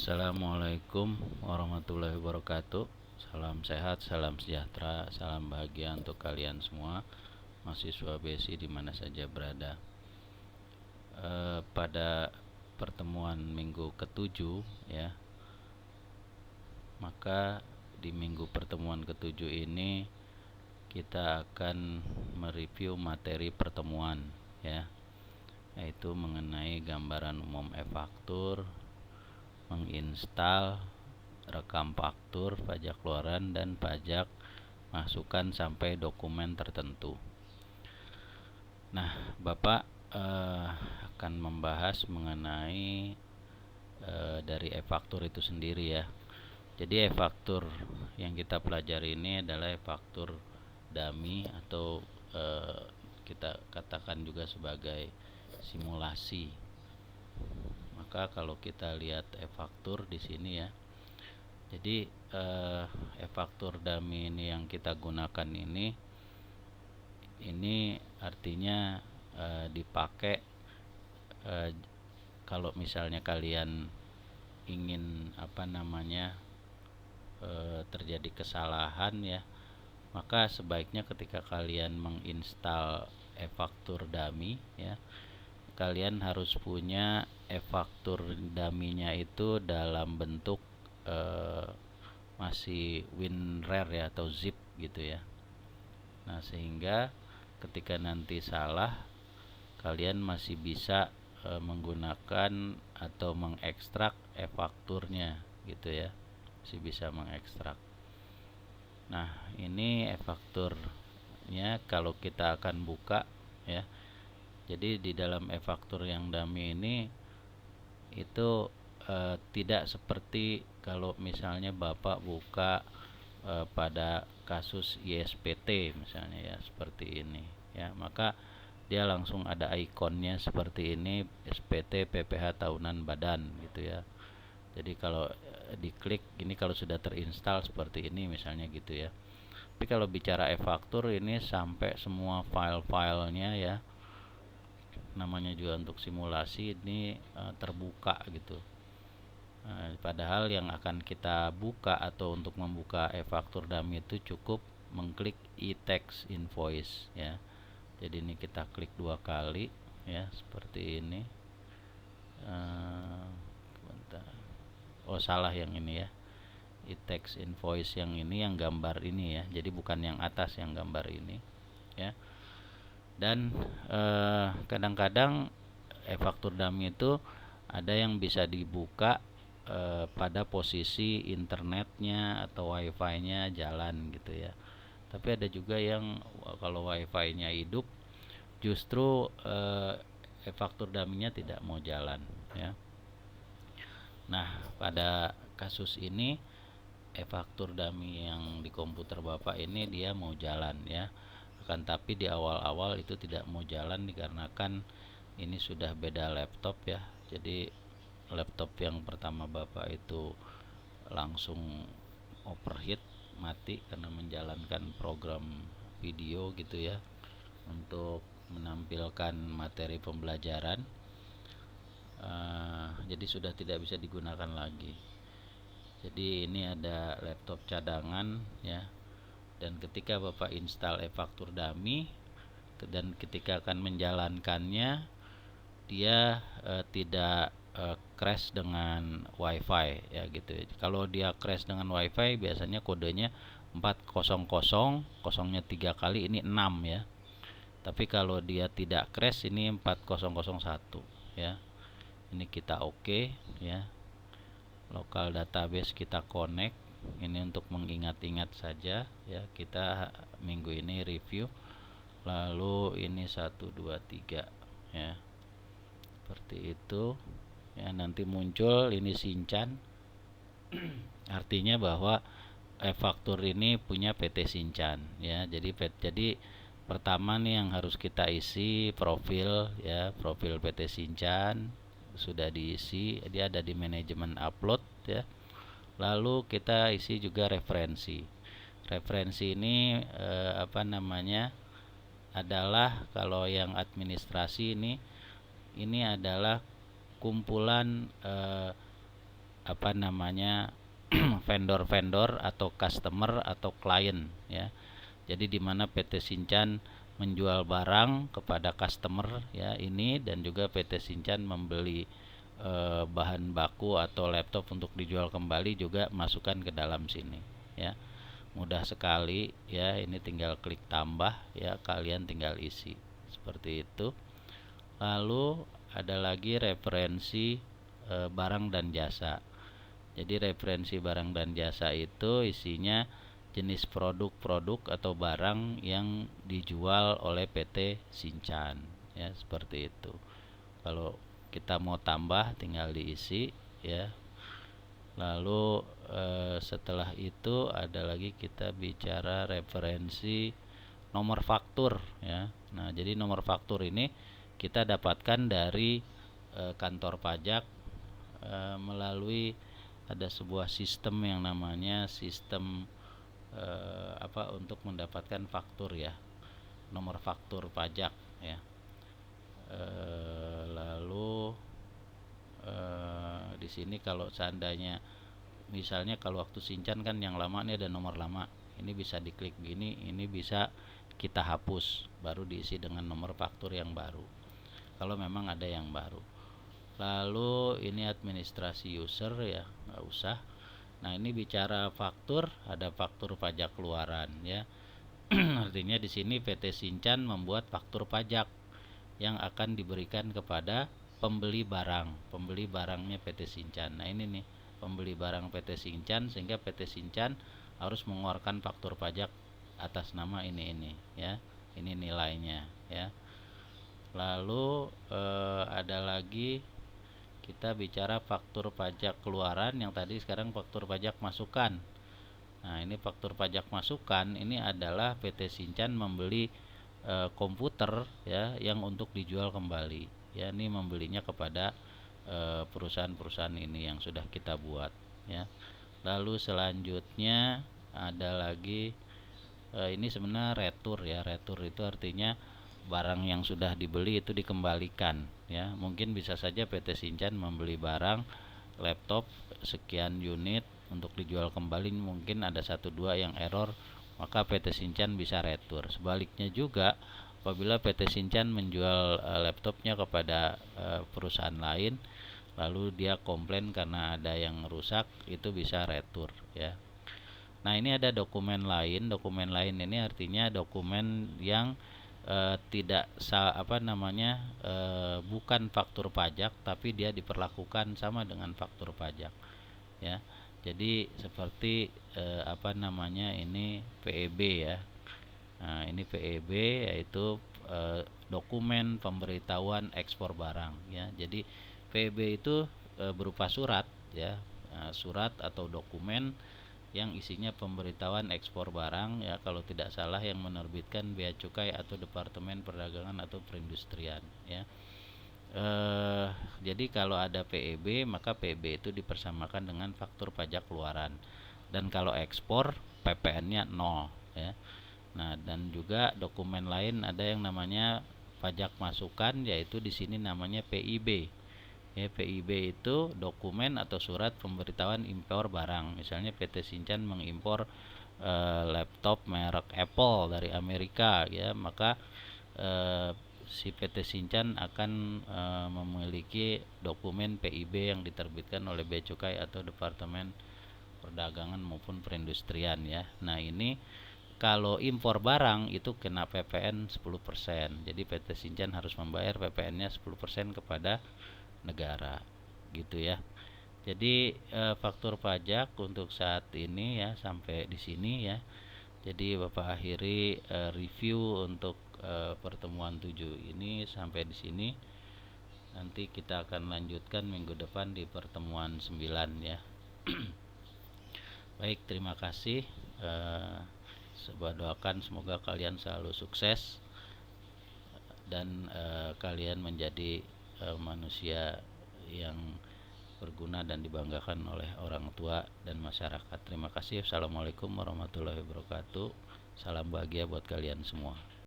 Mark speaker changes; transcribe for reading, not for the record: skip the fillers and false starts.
Speaker 1: Assalamualaikum warahmatullahi wabarakatuh. Salam sehat, salam sejahtera, salam bahagia untuk kalian semua, mahasiswa BSI di mana saja berada. Pada pertemuan minggu ketujuh ya, maka di minggu pertemuan ketujuh ini kita akan mereview materi pertemuan ya, yaitu mengenai gambaran umum e-faktur, menginstal, rekam faktur, pajak keluaran dan pajak masukan sampai dokumen tertentu. Nah, Bapak akan membahas mengenai dari e-faktur itu sendiri ya. Jadi e-faktur yang kita pelajari ini adalah e-faktur dummy atau kita katakan juga sebagai simulasi. Maka kalau kita lihat e-faktur di sini ya, jadi e-faktur dummy ini yang kita gunakan ini artinya dipakai kalau misalnya kalian ingin terjadi kesalahan ya, maka sebaiknya ketika kalian menginstal e-faktur dummy ya, kalian harus punya e-faktur dummy-nya itu dalam bentuk masih WinRAR ya atau zip gitu ya. Nah, sehingga ketika nanti salah, kalian masih bisa menggunakan atau mengekstrak e-fakturnya gitu ya, masih bisa mengekstrak. Nah, ini e-fakturnya kalau kita akan buka ya. Jadi di dalam e-faktur yang dummy ini itu tidak seperti kalau misalnya Bapak buka pada kasus ISPT misalnya ya, seperti ini ya, maka dia langsung ada ikonnya seperti ini, SPT PPh tahunan badan gitu ya. Jadi kalau diklik ini, kalau sudah terinstall seperti ini misalnya gitu ya. Tapi kalau bicara e-faktur ini sampai semua file-filenya ya, namanya juga untuk simulasi ini terbuka gitu. Padahal yang akan kita buka atau untuk membuka e-faktur dummy itu cukup mengklik e-tax invoice ya. Jadi ini kita klik 2 kali ya, seperti ini. Oh, salah yang ini ya, e-tax invoice yang ini, yang gambar ini ya. Jadi bukan yang atas, yang gambar ini ya. Dan kadang-kadang e-faktur dummy itu ada yang bisa dibuka pada posisi internetnya atau wifi-nya jalan gitu ya. Tapi ada juga yang kalau wifi-nya hidup, justru e-faktur dummy-nya tidak mau jalan ya. Nah, pada kasus ini e-faktur dummy yang di komputer Bapak ini dia mau jalan ya. Akan tapi di awal-awal itu tidak mau jalan dikarenakan ini sudah beda laptop ya. Jadi laptop yang pertama Bapak itu langsung overheat, mati karena menjalankan program video gitu ya, untuk menampilkan materi pembelajaran. Jadi sudah tidak bisa digunakan lagi. Jadi ini ada laptop cadangan ya. Dan ketika Bapak install e-faktur dummy dan ketika akan menjalankannya, dia tidak crash dengan wifi ya gitu ya. Kalau dia crash dengan wifi biasanya kodenya 400, kosongnya 3 kali, ini 6 ya. Tapi kalau dia tidak crash ini 4001 ya. Ini kita oke ya. Local database kita connect. Ini untuk mengingat-ingat saja ya, kita minggu ini review. Lalu ini 1 2 3 ya, seperti itu ya. Nanti muncul ini Shinchan artinya bahwa e-faktur ini punya PT Shinchan ya. Jadi pertama nih yang harus kita isi profil ya, profil PT Shinchan sudah diisi, dia ada di manajemen upload ya. Lalu kita isi juga referensi. Referensi ini adalah kalau yang administrasi ini adalah kumpulan apa namanya vendor-vendor atau customer atau klien ya. Jadi di mana PT Shinchan menjual barang kepada customer ya ini, dan juga PT Shinchan membeli bahan baku atau laptop untuk dijual kembali juga masukkan ke dalam sini ya. Mudah sekali ya, ini tinggal klik tambah ya, kalian tinggal isi seperti itu. Lalu ada lagi referensi barang dan jasa. Jadi referensi barang dan jasa itu isinya jenis produk-produk atau barang yang dijual oleh PT Shinchan ya, seperti itu. Kalau kita mau tambah tinggal diisi ya. Lalu setelah itu ada lagi kita bicara referensi nomor faktur ya. Nah, jadi nomor faktur ini kita dapatkan dari kantor pajak melalui ada sebuah sistem yang namanya sistem untuk mendapatkan faktur ya, nomor faktur pajak ya. Lalu di sini kalau seandainya misalnya kalau waktu Shinchan kan yang lama ini ada nomor lama, ini bisa diklik gini, ini bisa kita hapus baru diisi dengan nomor faktur yang baru kalau memang ada yang baru. Lalu ini administrasi user ya, nggak usah. Nah, ini bicara faktur, ada faktur pajak keluaran ya. Artinya di sini PT Shinchan membuat faktur pajak yang akan diberikan kepada pembeli barang. Pembeli barangnya PT Shinchan. Nah, ini nih, pembeli barang PT Shinchan, sehingga PT Shinchan harus mengeluarkan faktur pajak atas nama ini ya. Ini nilainya ya. Lalu ada lagi kita bicara faktur pajak keluaran yang tadi, sekarang faktur pajak masukan. Nah, ini faktur pajak masukan ini adalah PT Shinchan membeli komputer ya yang untuk dijual kembali. Ya, ini membelinya kepada perusahaan-perusahaan ini yang sudah kita buat ya. Lalu selanjutnya ada lagi ini sebenarnya retur ya. Retur itu artinya barang yang sudah dibeli itu dikembalikan ya. Mungkin bisa saja PT Shinchan membeli barang laptop sekian unit untuk dijual kembali, mungkin ada 1-2 yang error, maka PT Shinchan bisa retur. Sebaliknya juga apabila PT Shinchan menjual laptopnya kepada perusahaan lain lalu dia komplain karena ada yang rusak, itu bisa retur ya. Nah, ini ada dokumen lain. Dokumen lain ini artinya dokumen yang tidak bukan faktur pajak tapi dia diperlakukan sama dengan faktur pajak ya. Jadi seperti ini PEB ya. Nah, ini PEB yaitu dokumen pemberitahuan ekspor barang ya. Jadi PEB itu berupa surat ya, surat atau dokumen yang isinya pemberitahuan ekspor barang ya, kalau tidak salah yang menerbitkan Bea Cukai atau Departemen Perdagangan atau Perindustrian ya. Jadi kalau ada PEB maka PEB itu dipersamakan dengan faktur pajak keluaran, dan kalau ekspor PPN-nya 0 ya. Nah, dan juga dokumen lain ada yang namanya pajak masukan, yaitu di sini namanya PIB. Ya, PIB itu dokumen atau surat pemberitahuan impor barang. Misalnya PT Shinchan mengimpor laptop merek Apple dari Amerika ya, maka si PT Shinchan akan memiliki dokumen PIB yang diterbitkan oleh Bea Cukai atau Departemen Perdagangan maupun Perindustrian ya. Nah, ini kalau impor barang itu kena PPN 10%. Jadi PT Shinchan harus membayar PPN-nya 10% kepada negara gitu ya. Jadi faktur pajak untuk saat ini ya sampai di sini ya. Jadi Bapak akhiri review untuk pertemuan 7 ini sampai di sini. Nanti kita akan lanjutkan minggu depan di pertemuan 9 ya. Baik, terima kasih. Saya doakan semoga kalian selalu sukses dan kalian menjadi manusia yang berguna dan dibanggakan oleh orang tua dan masyarakat. Terima kasih. Assalamualaikum warahmatullahi wabarakatuh. Salam bahagia buat kalian semua.